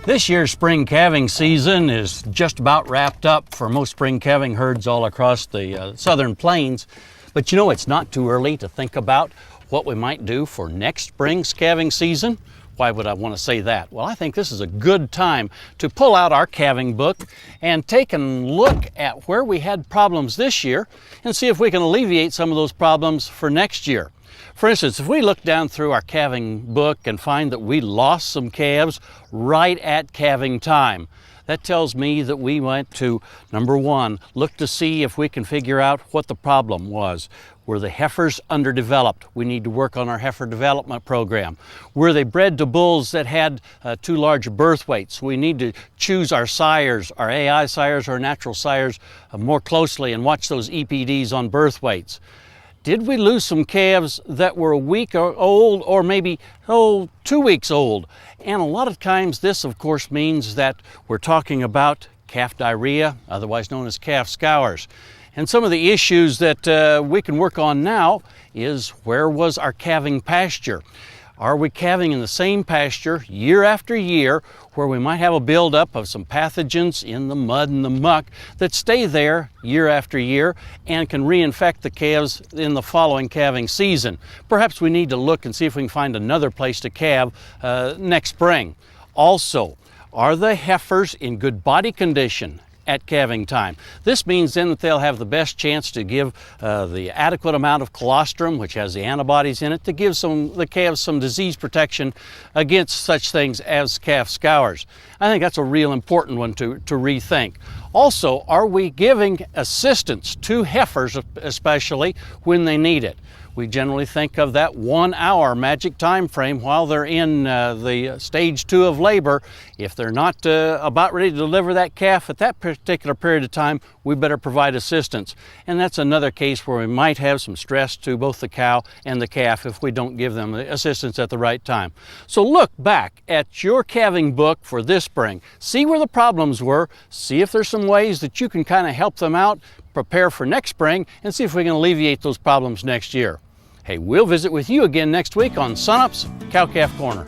This year's spring calving season is just about wrapped up for most spring calving herds all across the southern plains. But you know, it's not too early to think about what we might do for next spring's calving season. Why would I want to say that? Well, I think this is a good time to pull out our calving book and take a look at where we had problems this year and see if we can alleviate some of those problems for next year. For instance, if we look down through our calving book and find that we lost some calves right at calving time, that tells me that we went to, number one, look to see if we can figure out what the problem was. Were the heifers underdeveloped? We need to work on our heifer development program. Were they bred to bulls that had too large birth weights? We need to choose our sires, our AI sires or natural sires more closely and watch those EPDs on birth weights. Did we lose some calves that were a week old or maybe 2 weeks old? And a lot of times this of course means that we're talking about calf diarrhea, otherwise known as calf scours. And some of the issues that we can work on now is, where was our calving pasture? Are we calving in the same pasture year after year where we might have a buildup of some pathogens in the mud and the muck that stay there year after year and can reinfect the calves in the following calving season? Perhaps we need to look and see if we can find another place to calve next spring. Also, are the heifers in good body condition at calving time? This means then that they'll have the best chance to give the adequate amount of colostrum, which has the antibodies in it, to give the calves some disease protection against such things as calf scours. I think that's a real important one to rethink. Also, are we giving assistance to heifers, especially when they need it? We generally think of that 1 hour magic time frame while they're in the stage 2 of labor. If they're not about ready to deliver that calf at that particular period of time, we better provide assistance. And that's another case where we might have some stress to both the cow and the calf if we don't give them the assistance at the right time. So look back at your calving book for this spring. See where the problems were. See if there's some ways that you can kind of help them out, prepare for next spring, and see if we can alleviate those problems next year. Hey, we'll visit with you again next week on Sunup's Cow-Calf Corner.